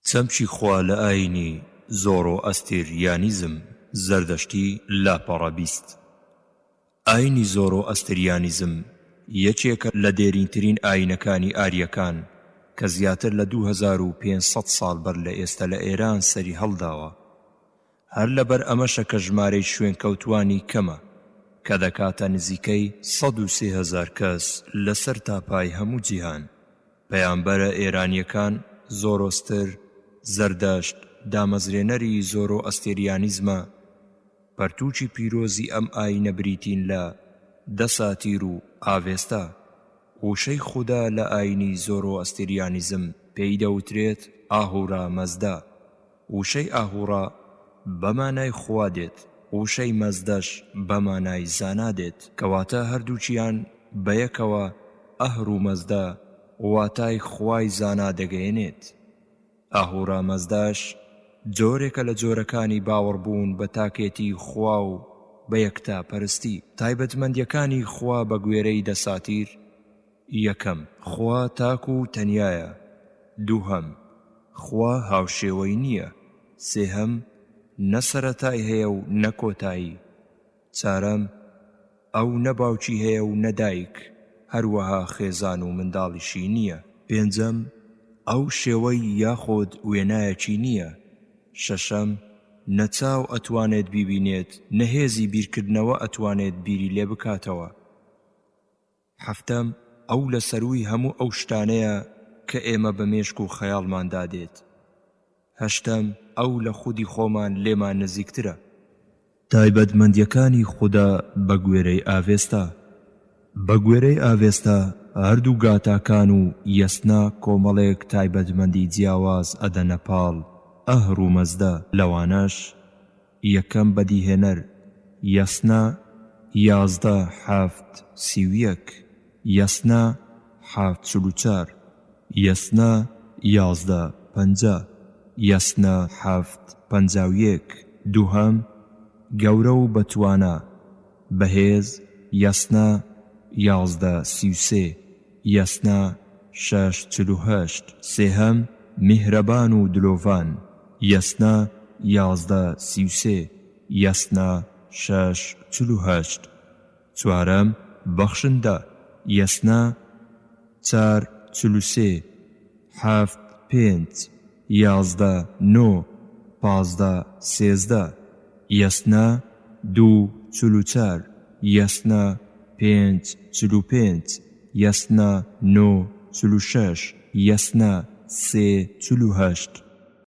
چەمچی خوا لە ئاینی زۆرۆئەستریانیزم زەردەشتی لاپەڕە بیست. ئاینی زۆرۆئەستریانیزم یەکێکە لە دێرینترین ئاینەکانی ئاریەکان کە زیاتر لە 2500 ساڵ بەر لە ئێستا لە ئێران سەری هەڵداوە. هەر لەبەر ئەمەشە کە ژمارەی شوێنکەوتوانی کەمە کە دەکاتە نزیکەی 130,000 کەس لەسەر تاپای هەموو جیهان. پەیامبەرە ئێرانیەکان زۆرۆستر زەردەشت دامەزرێنەری زۆرۆئەستریانیزمە. پەرتووکی پیرۆزی ئەم ئاینە بریتین لە دەساتیر و ئاڤێستا. وشەی خودا لە ئاینی زۆرۆئەستریانیزم پێی دەوترێت ئاهورا مەزدا. وشەی ئاهورا بەمانای خوا دێت، وشەی مەزدەش بەمانای زانا دێت، کەواتە هەردووچیان بەیەکەوە ئەهر و مەزدا واتای خوای زانا دەگەیەنێت. ئاهورا مەزداش جۆرێکە لە جۆرەکانی باوەڕبوون بە تاکێتی خوا و بە یەکتا پەرستی. تایبەتمەندیەکانی خوا بە گوێرەی دەساتیر: یەکەم، خوا تاک و تەنیایە. دووهەم، خوا هاوشێوەی نییە. سێهەم، نەسەرەتای هەیە و نەکۆتایی. چارەم، ئەو نەباوکی هەیە و نەدایک، هەروەها خێزان و منداڵیشی نییە. پێنجەم، ئەو شێوەی یاخۆد وێنایەکی نییە. شەشەم، نەچاو ئەتوانێت بیبینێت، نەهێزی بیرکردنەوە ئەتوانێت بیری لێ بکاتەوە. هەفتەم، ئەو لە سەرووی هەموو ئەو شتانەیە کە ئێمە بە مێشک و خەیاڵماندا دێت. هەشتەم، ئەو لە خودی خۆمان لێمان نزیکترە. تایبەتمەندیەکانی خودا بە گوێرەی ئاڤێستا. بە گوێرەی ئاڤێستا هەردوو گاتاکان و یەسنا کۆمەڵێک تایبەتمەندی جیاواز ئەدەنە پاڵ ئەهر و مەزدا. لەوانەش یەکەم بەدیهێنەر یەسنا 11:7:31، یەسنا 7:44، یەسنا 11:50، یەسنا 7:51. دووهەم، گەورە و بەتوانا بەهێز یەسنا 11:33، یەسنا 6:48. سێهەم، میهرەبان و دلۆڤان یەسنا 11:33، یەسنا 6:48. چوارەم، بەخشندە یەسنا 4:43، 7:5، 11:9، 15:13، یەسنا 2:44، یەسنا 5:45، یەسنا 9:46، یەسنا 3:48.